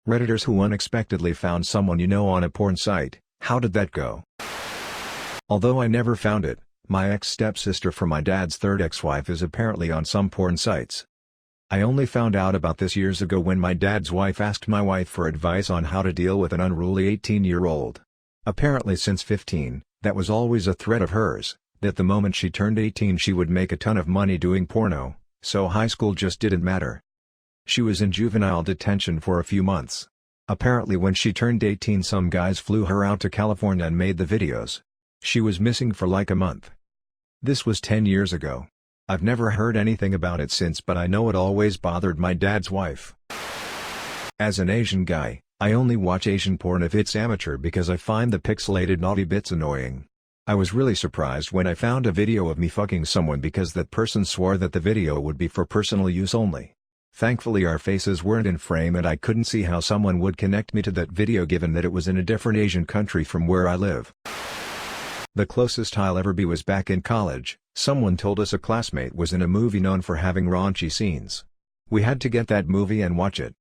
Redditors who unexpectedly found someone you know on a porn site. How did that go? Although I never found it, my ex-stepsister from my dad's third ex-wife is apparently on some porn sites. I only found out about this years ago when my dad's wife asked my wife for advice on how to deal with an unruly 18-year-old. Apparently since 15, that was always a threat of hers, that the moment she turned 18 she would make a ton of money doing porno, so high school just didn't matter. She was in juvenile detention for a few months. Apparently when she turned 18 some guys flew her out to California and made the videos. She was missing for like a month. This was 10 years ago. I've never heard anything about it since, but I know it always bothered my dad's wife. As an Asian guy, I only watch Asian porn if it's amateur because I find the pixelated naughty bits annoying. I was really surprised when I found a video of me fucking someone because that person swore that the video would be for personal use only. Thankfully our faces weren't in frame and I couldn't see how someone would connect me to that video given that it was in a different Asian country from where I live. The closest I'll ever be was back in college. Someone told us a classmate was in a movie known for having raunchy scenes. We had to get that movie and watch it.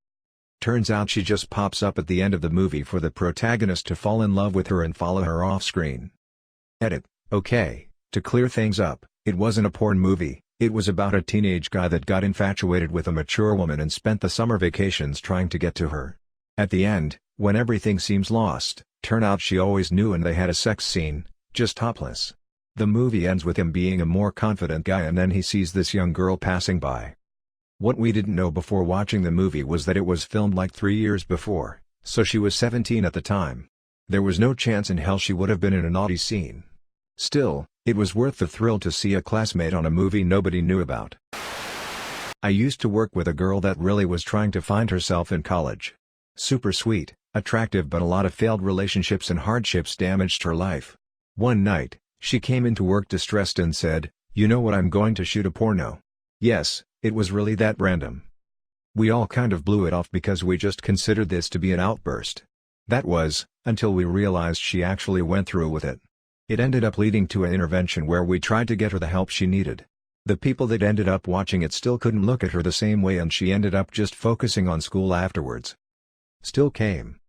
Turns out she just pops up at the end of the movie for the protagonist to fall in love with her and follow her off screen. Edit. Okay, to clear things up, it wasn't a porn movie. It was about a teenage guy that got infatuated with a mature woman and spent the summer vacations trying to get to her. At the end, when everything seems lost, turn out she always knew and they had a sex scene, just topless. The movie ends with him being a more confident guy and then he sees this young girl passing by. What we didn't know before watching the movie was that it was filmed like 3 years before, so she was 17 at the time. There was no chance in hell she would have been in a naughty scene. Still, it was worth the thrill to see a classmate on a movie nobody knew about. I used to work with a girl that really was trying to find herself in college. Super sweet, attractive, but a lot of failed relationships and hardships damaged her life. One night, she came into work distressed and said, "You know what, I'm going to shoot a porno." Yes, it was really that random. We all kind of blew it off because we just considered this to be an outburst. That was, until we realized she actually went through with it. It ended up leading to an intervention where we tried to get her the help she needed. The people that ended up watching it still couldn't look at her the same way and she ended up just focusing on school afterwards. Still came.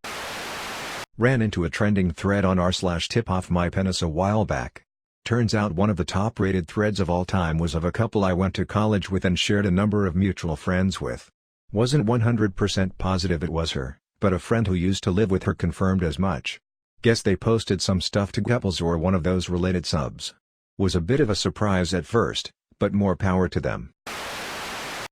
Ran into a trending thread on r/tip-off-my-penis a while back. Turns out one of the top-rated threads of all time was of a couple I went to college with and shared a number of mutual friends with. Wasn't 100% positive it was her, but a friend who used to live with her confirmed as much. Guess they posted some stuff to couples or one of those related subs. Was a bit of a surprise at first, but more power to them.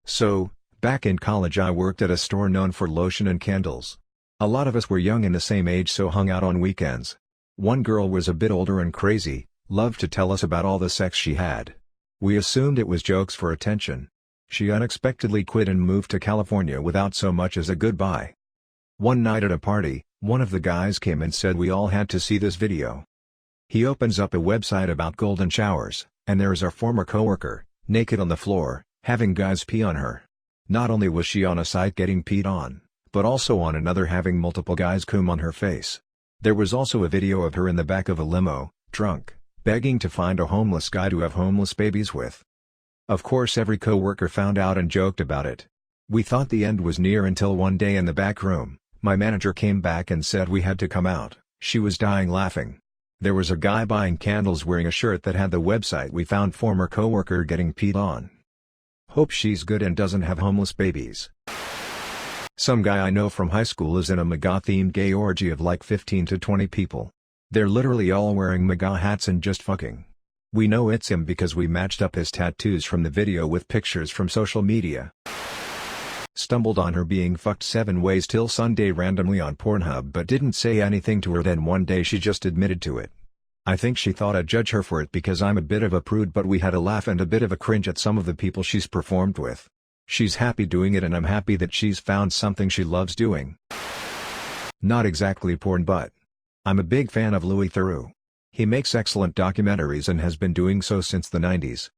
So, back in college I worked at a store known for lotion and candles. A lot of us were young and the same age so hung out on weekends. One girl was a bit older and crazy, loved to tell us about all the sex she had. We assumed it was jokes for attention. She unexpectedly quit and moved to California without so much as a goodbye. One night at a party, one of the guys came and said we all had to see this video. He opens up a website about golden showers, and there is our former coworker, naked on the floor, having guys pee on her. Not only was she on a site getting peed on, but also on another having multiple guys cum on her face. There was also a video of her in the back of a limo, drunk, begging to find a homeless guy to have homeless babies with. Of course every coworker found out and joked about it. We thought the end was near until one day in the back room, my manager came back and said we had to come out. She was dying laughing. There was a guy buying candles wearing a shirt that had the website we found former coworker getting peed on. Hope she's good and doesn't have homeless babies. Some guy I know from high school is in a MAGA-themed gay orgy of like 15 to 20 people. They're literally all wearing MAGA hats and just fucking. We know it's him because we matched up his tattoos from the video with pictures from social media. Stumbled on her being fucked 7 ways till Sunday randomly on Pornhub but didn't say anything to her, then one day she just admitted to it. I think she thought I'd judge her for it because I'm a bit of a prude, but we had a laugh and a bit of a cringe at some of the people she's performed with. She's happy doing it and I'm happy that she's found something she loves doing. Not exactly porn, but I'm a big fan of Louis Theroux. He makes excellent documentaries and has been doing so since the 90s.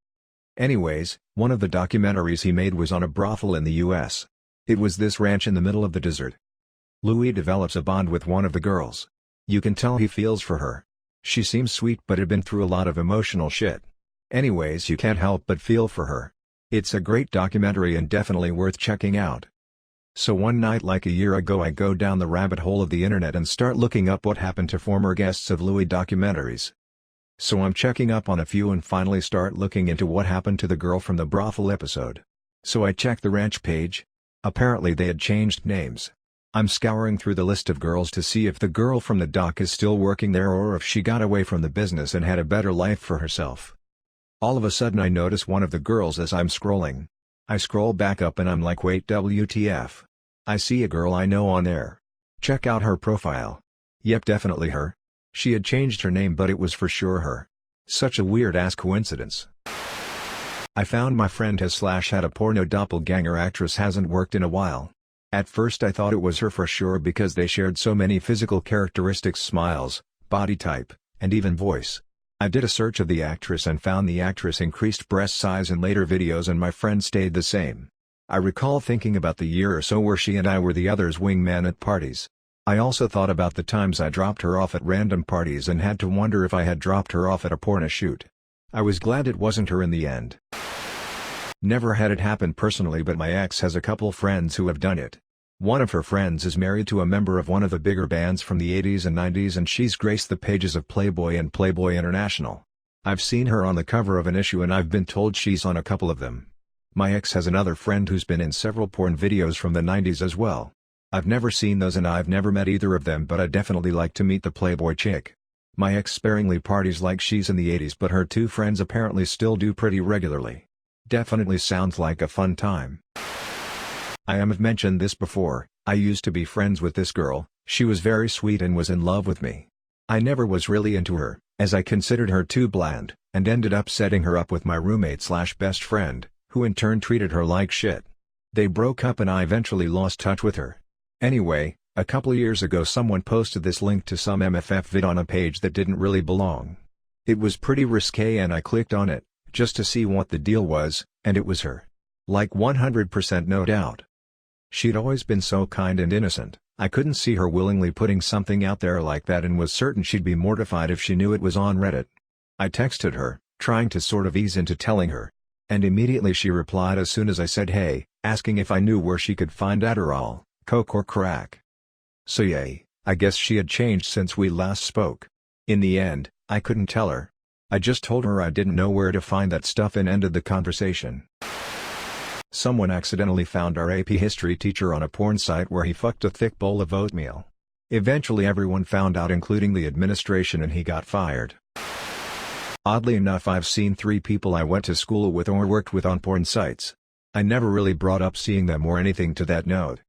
Anyways, one of the documentaries he made was on a brothel in the US. It was this ranch in the middle of the desert. Louis develops a bond with one of the girls. You can tell he feels for her. She seems sweet but had been through a lot of emotional shit. Anyways, you can't help but feel for her. It's a great documentary and definitely worth checking out. So one night like a year ago I go down the rabbit hole of the internet and start looking up what happened to former guests of Louis documentaries. So I'm checking up on a few and finally start looking into what happened to the girl from the brothel episode. So I check the ranch page. Apparently they had changed names. I'm scouring through the list of girls to see if the girl from the doc is still working there or if she got away from the business and had a better life for herself. All of a sudden I notice one of the girls as I'm scrolling. I scroll back up and I'm like, wait, WTF. I see a girl I know on there. Check out her profile. Yep, definitely her. She had changed her name but it was for sure her. Such a weird-ass coincidence. I found my friend had a porno doppelganger actress hasn't worked in a while. At first I thought it was her for sure because they shared so many physical characteristics, smiles, body type, and even voice. I did a search of the actress and found the actress increased breast size in later videos and my friend stayed the same. I recall thinking about the year or so where she and I were the other's wingman at parties. I also thought about the times I dropped her off at random parties and had to wonder if I had dropped her off at a porno shoot. I was glad it wasn't her in the end. Never had it happen personally, but my ex has a couple friends who have done it. One of her friends is married to a member of one of the bigger bands from the 80s and 90s and she's graced the pages of Playboy and Playboy International. I've seen her on the cover of an issue and I've been told she's on a couple of them. My ex has another friend who's been in several porn videos from the 90s as well. I've never seen those and I've never met either of them, but I'd definitely like to meet the Playboy chick. My ex sparingly parties like she's in the 80s, but her two friends apparently still do pretty regularly. Definitely sounds like a fun time. I have mentioned this before, I used to be friends with this girl. She was very sweet and was in love with me. I never was really into her, as I considered her too bland, and ended up setting her up with my roommate/best friend, who in turn treated her like shit. They broke up and I eventually lost touch with her. Anyway, a couple years ago someone posted this link to some MFF vid on a page that didn't really belong. It was pretty risque and I clicked on it, just to see what the deal was, and it was her. Like 100% no doubt. She'd always been so kind and innocent, I couldn't see her willingly putting something out there like that and was certain she'd be mortified if she knew it was on Reddit. I texted her, trying to sort of ease into telling her. And immediately she replied as soon as I said hey, asking if I knew where she could find Adderall, coke or crack. So yay, I guess she had changed since we last spoke. In the end, I couldn't tell her. I just told her I didn't know where to find that stuff and ended the conversation. Someone accidentally found our AP history teacher on a porn site where he fucked a thick bowl of oatmeal. Eventually everyone found out including the administration and he got fired. Oddly enough, I've seen 3 people I went to school with or worked with on porn sites. I never really brought up seeing them or anything to that note.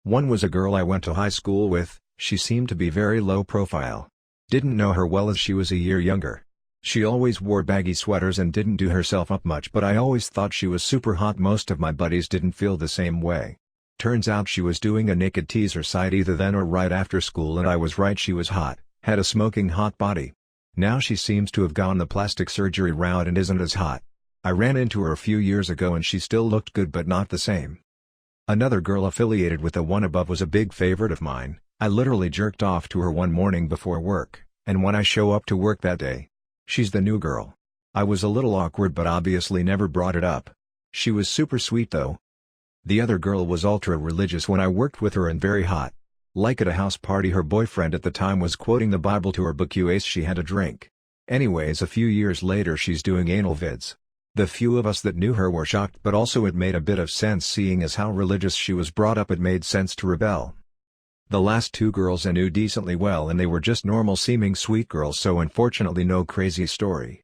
One was a girl I went to high school with. She seemed to be very low profile. Didn't know her well as she was a year younger. She always wore baggy sweaters and didn't do herself up much, but I always thought she was super hot. Most of my buddies didn't feel the same way. Turns out she was doing a naked teaser site either then or right after school and I was right, she was hot, had a smoking hot body. Now she seems to have gone the plastic surgery route and isn't as hot. I ran into her a few years ago and she still looked good but not the same. Another girl affiliated with the one above was a big favorite of mine. I literally jerked off to her one morning before work, and when I show up to work that day, she's the new girl. I was a little awkward but obviously never brought it up. She was super sweet though. The other girl was ultra religious when I worked with her and very hot. Like at a house party her boyfriend at the time was quoting the Bible to her because she had a drink. Anyways, a few years later she's doing anal vids. The few of us that knew her were shocked, but also it made a bit of sense seeing as how religious she was brought up. It made sense to rebel. The last 2 girls I knew decently well and they were just normal seeming sweet girls, so unfortunately no crazy story.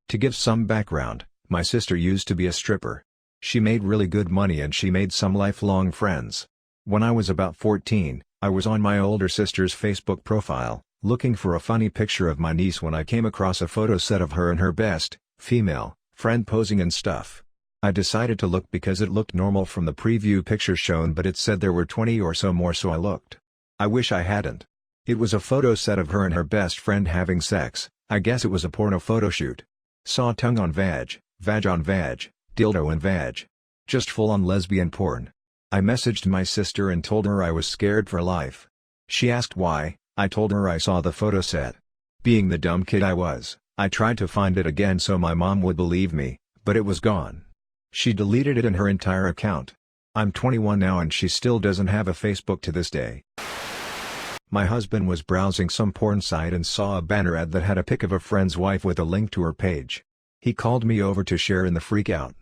To give some background, my sister used to be a stripper. She made really good money and she made some lifelong friends. When I was about 14, I was on my older sister's Facebook profile, looking for a funny picture of my niece when I came across a photo set of her and her best female friend posing and stuff. I decided to look because it looked normal from the preview picture shown, but it said there were 20 or so more, so I looked. I wish I hadn't. It was a photo set of her and her best friend having sex. I guess it was a porno photo shoot. Saw tongue on vag on vag, dildo and vag. Just full on lesbian porn. I messaged my sister and told her I was scared for life. She asked why. I told her I saw the photo set. Being the dumb kid I was, I tried to find it again so my mom would believe me, but it was gone. She deleted it and her entire account. I'm 21 now and she still doesn't have a Facebook to this day. My husband was browsing some porn site and saw a banner ad that had a pic of a friend's wife with a link to her page. He called me over to share in the freak out.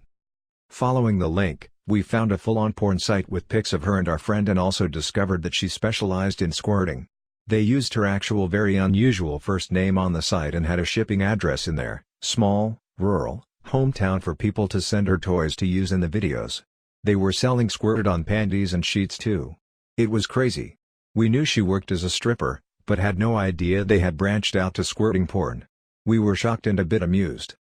Following the link, we found a full-on porn site with pics of her and our friend and also discovered that she specialized in squirting. They used her actual very unusual first name on the site and had a shipping address in there, small, rural, hometown for people to send her toys to use in the videos. They were selling squirt-on panties and sheets too. It was crazy. We knew she worked as a stripper, but had no idea they had branched out to squirting porn. We were shocked and a bit amused.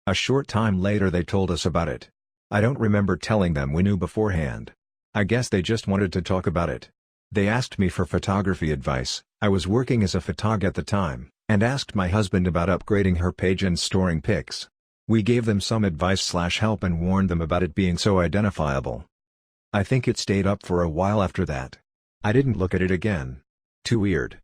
A short time later they told us about it. I don't remember telling them we knew beforehand. I guess they just wanted to talk about it. They asked me for photography advice. I was working as a photog at the time, and asked my husband about upgrading her page and storing pics. We gave them some advice/help and warned them about it being so identifiable. I think it stayed up for a while after that. I didn't look at it again. Too weird.